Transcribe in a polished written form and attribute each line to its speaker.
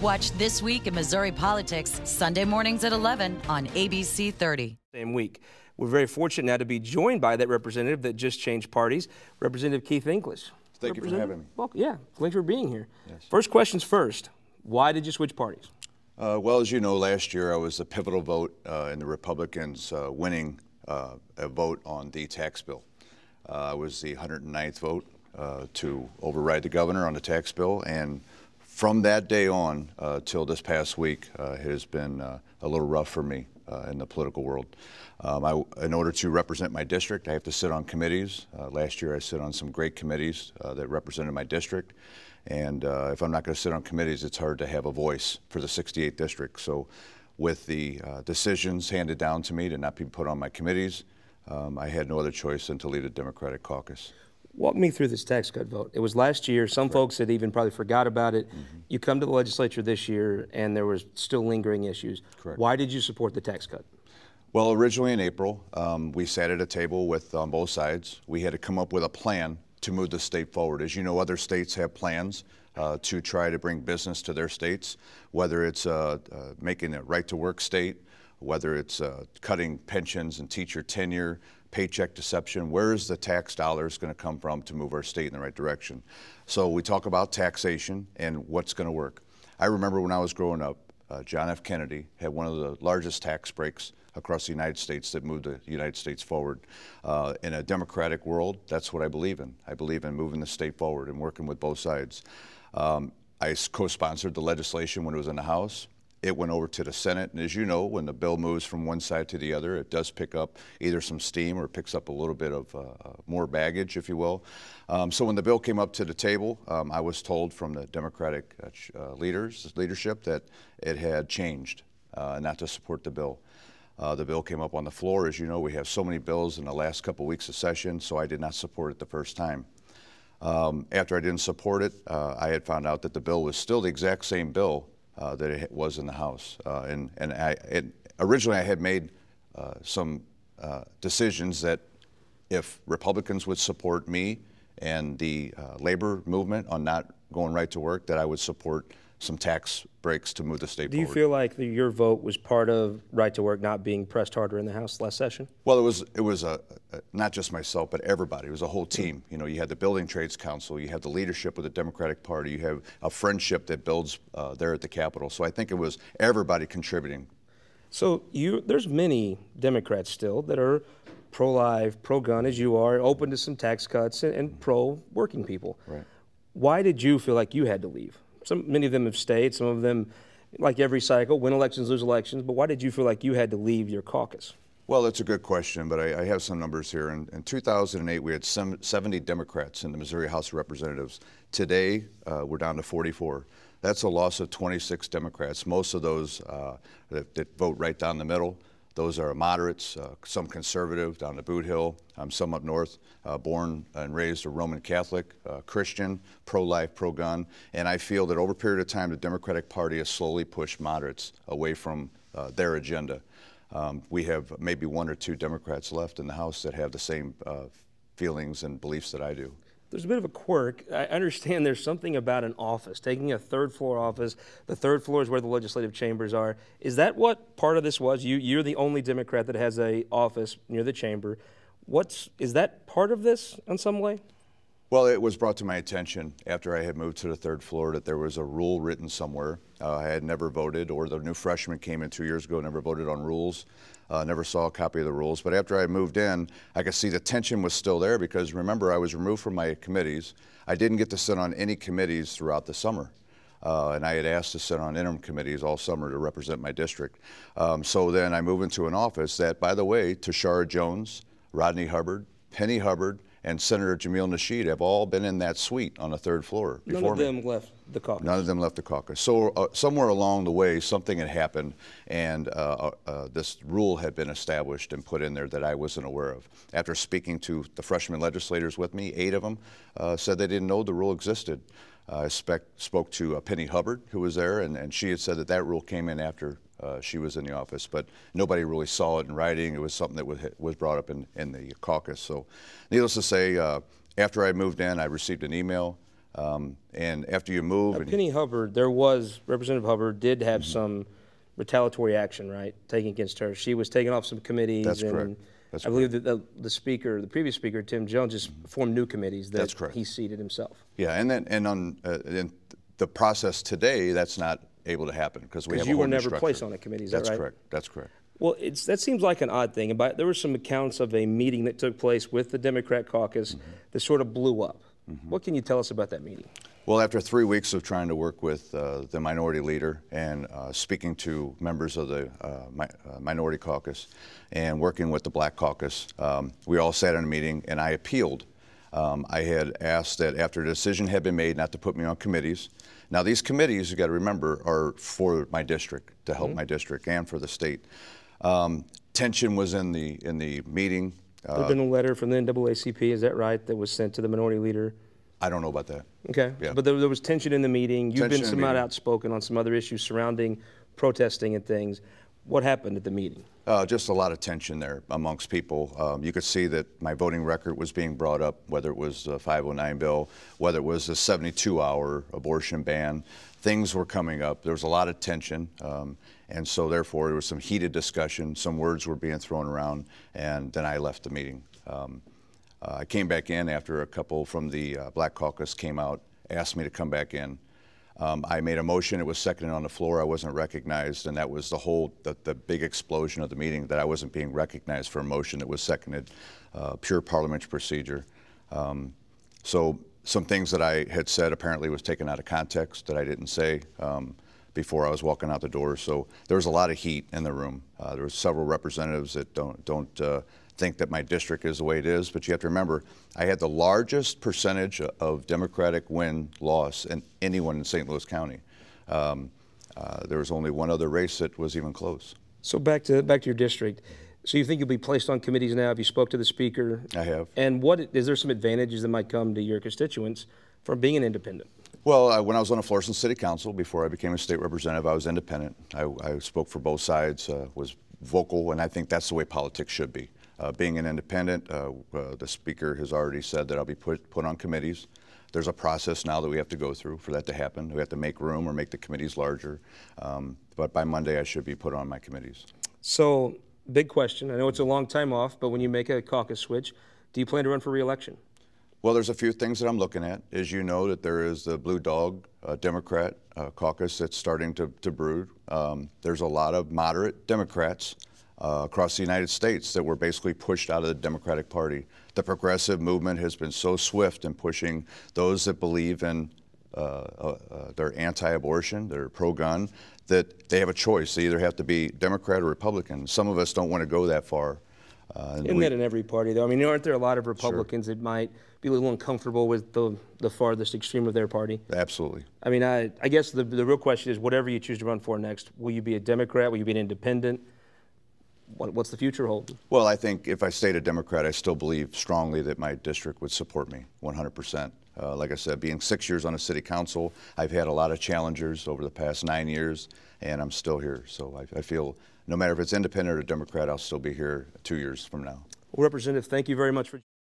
Speaker 1: Watch This Week in Missouri Politics, Sunday mornings at 11 on ABC 30.
Speaker 2: Same week. We're very fortunate now to be joined by that representative that just changed parties, Representative Keith English.
Speaker 3: Thank you for having me.
Speaker 2: Well, yeah, thanks for being here.
Speaker 3: Yes.
Speaker 2: First questions first. Why did you switch parties?
Speaker 3: Well, as you know, last year I was a pivotal vote in the Republicans winning a vote on the tax bill. I was the 109th vote to override the governor on the tax bill, and from that day on till this past week, it has been a little rough for me in the political world. In order to represent my district, I have to sit on committees. Last year I sit on some great committees that represented my district, and if I'm not going to sit on committees, it's hard to have a voice for the 68th district. So with the decisions handed down to me to not be put on my committees, I had no other choice than to lead a Democratic caucus.
Speaker 2: Walk me through this tax cut vote. It was last year. Some folks had even probably forgot about it. You come to the legislature this year, and there was still lingering issues.
Speaker 3: Correct.
Speaker 2: Why did you support the tax cut?
Speaker 3: Well, originally in April, we sat at a table with both sides. We had to come up with a plan to move the state forward. As you know, other states have plans to try to bring business to their states, whether it's making a right-to-work state, whether it's cutting pensions and teacher tenure, paycheck deception. Where is the tax dollars going to come from to move our state in the right direction? So we talk about taxation and what's going to work. I remember when I was growing up, John F. Kennedy had one of the largest tax breaks across the United States that moved the United States forward. In a democratic world, that's what I believe in. I believe in moving the state forward and working with both sides. I co-sponsored the legislation when it was in the House. It went over to the Senate, and as you know, when the bill moves from one side to the other, it does pick up either some steam or picks up a little bit of more baggage, if you will. So when the bill came up to the table, I was told from the Democratic leadership that it had changed, not to support the bill. The bill came up on the floor. As you know, we have so many bills in the last couple weeks of session, so I did not support it the first time. After I didn't support it, I had found out that the bill was still the exact same bill that it was in the House. Originally I had made some decisions that if Republicans would support me and the labor movement on not going right to work, that I would support some tax breaks to move the state forward.
Speaker 2: Do you feel like your vote was part of right to work not being pressed harder in the House last session?
Speaker 3: Well, it was not just myself, but everybody. It was a whole team. You know, you had the Building Trades Council, you had the leadership of the Democratic Party, you have a friendship that builds there at the Capitol. So I think it was everybody contributing.
Speaker 2: So there's many Democrats still that are pro-life, pro-gun, as you are, open to some tax cuts, and pro-working people.
Speaker 3: Right.
Speaker 2: Why did you feel like you had to leave? Many of them have stayed. Some of them, like every cycle, win elections, lose elections. But why did you feel like you had to leave your caucus?
Speaker 3: Well, that's a good question, but I have some numbers here. In 2008, we had 70 Democrats in the Missouri House of Representatives. Today, we're down to 44. That's a loss of 26 Democrats. Most of those that vote right down the middle. Those are moderates, some conservative down to Boot Hill, some up north, born and raised a Roman Catholic, Christian, pro-life, pro-gun. And I feel that over a period of time, the Democratic Party has slowly pushed moderates away from their agenda. We have maybe one or two Democrats left in the House that have the same feelings and beliefs that I do.
Speaker 2: There's a bit of a quirk. I understand there's something about an office, taking a third-floor office. The third floor is where the legislative chambers are. Is that what part of this was? You're the only Democrat that has an office near the chamber. Is that part of this in some way?
Speaker 3: Well, it was brought to my attention after I had moved to the third floor that there was a rule written somewhere. I had never voted, or the new freshman came in 2 years ago, never voted on rules, never saw a copy of the rules. But after I moved in, I could see the tension was still there because, remember, I was removed from my committees. I didn't get to sit on any committees throughout the summer. And I had asked to sit on interim committees all summer to represent my district. So then I moved into an office that, by the way, Tashara Jones, Rodney Hubbard, Penny Hubbard, and Senator Jamil Nasheed have all been in that suite on the third floor before me.
Speaker 2: None of them left the caucus.
Speaker 3: None of them left the caucus. So somewhere along the way, something had happened, and this rule had been established and put in there that I wasn't aware of. After speaking to the freshman legislators with me, 8 of them said they didn't know the rule existed. I spoke to Penny Hubbard, who was there, and she had said that that rule came in after she was in the office, but nobody really saw it in writing. It was something that was brought up in the caucus. So needless to say, after I moved in, I received an email And after you move, and
Speaker 2: Penny Hubbard, Representative Hubbard did have some retaliatory action, right, taken against her. She was taken off some committees.
Speaker 3: That's
Speaker 2: and
Speaker 3: correct. That's
Speaker 2: I believe that the previous speaker, Tim Jones, just formed new committees that
Speaker 3: That's correct.
Speaker 2: he seated himself.
Speaker 3: yeah, and then in the process today, that's not able to happen because we have a
Speaker 2: You
Speaker 3: whole
Speaker 2: were
Speaker 3: new
Speaker 2: never
Speaker 3: structure.
Speaker 2: placed on a committee, is that
Speaker 3: That's
Speaker 2: right?
Speaker 3: correct. That's correct.
Speaker 2: Well, that seems like an odd thing. But there were some accounts of a meeting that took place with the Democrat caucus that sort of blew up. What can you tell us about that meeting?
Speaker 3: Well, after 3 weeks of trying to work with the minority leader and speaking to members of the minority caucus and working with the Black caucus, we all sat in a meeting and I appealed. I had asked that after a decision had been made not to put me on committees. Now, these committees, you got to remember, are for my district, to help my district and for the state. Tension was in the meeting.
Speaker 2: There's been a letter from the NAACP, is that right, that was sent to the minority leader?
Speaker 3: I don't know about that.
Speaker 2: Okay,
Speaker 3: Yeah.
Speaker 2: but there was tension in the meeting. You've
Speaker 3: Tension
Speaker 2: been
Speaker 3: in the
Speaker 2: somewhat
Speaker 3: meeting.
Speaker 2: outspoken on some other issues surrounding protesting and things. What happened at the meeting?
Speaker 3: Just a lot of tension there amongst people. You could see that my voting record was being brought up, whether it was the 509 bill, whether it was the 72-hour abortion ban. Things were coming up. There was a lot of tension, and so therefore there was some heated discussion. Some words were being thrown around, and then I left the meeting. I came back in after a couple from the Black caucus came out, asked me to come back in. I made a motion, it was seconded on the floor, I wasn't recognized, and that was the big explosion of the meeting, that I wasn't being recognized for a motion that was seconded, pure parliamentary procedure. So some things that I had said apparently was taken out of context that I didn't say before I was walking out the door. So there was a lot of heat in the room. There were several representatives that don't think that my district is the way it is, but you have to remember, I had the largest percentage of Democratic win-loss in anyone in St. Louis County. There was only one other race that was even close.
Speaker 2: So back to your district. So you think you'll be placed on committees now? Have you spoke to the speaker?
Speaker 3: I have.
Speaker 2: And is there some advantages that might come to your constituents from being an independent?
Speaker 3: Well, when I was on the Florissant City Council, before I became a state representative, I was independent. I spoke for both sides, was vocal, and I think that's the way politics should be. Being an independent, the speaker has already said that I'll be put on committees. There's a process now that we have to go through for that to happen. We have to make room or make the committees larger. But by Monday, I should be put on my committees.
Speaker 2: So, big question. I know it's a long time off, but when you make a caucus switch, do you plan to run for re-election?
Speaker 3: Well, there's a few things that I'm looking at. As you know, that there is the Blue Dog Democrat caucus that's starting to brood. There's a lot of moderate Democrats across the United States that were basically pushed out of the Democratic Party. The progressive movement has been so swift in pushing those that believe in they're anti-abortion, they're pro-gun, that they have a choice. They either have to be Democrat or Republican. Some of us don't want to go that far.
Speaker 2: Isn't that in every party, though? I mean, aren't there a lot of Republicans that might be a little uncomfortable with the farthest extreme of their party?
Speaker 3: Absolutely.
Speaker 2: I mean, I guess the real question is, whatever you choose to run for next, will you be a Democrat? Will you be an independent? What's the future hold?
Speaker 3: Well, I think if I stayed a Democrat, I still believe strongly that my district would support me 100%. Like I said, being 6 years on a city council, I've had a lot of challengers over the past 9 years, and I'm still here. So I feel no matter if it's independent or Democrat, I'll still be here 2 years from now.
Speaker 2: Well, Representative, thank you very much for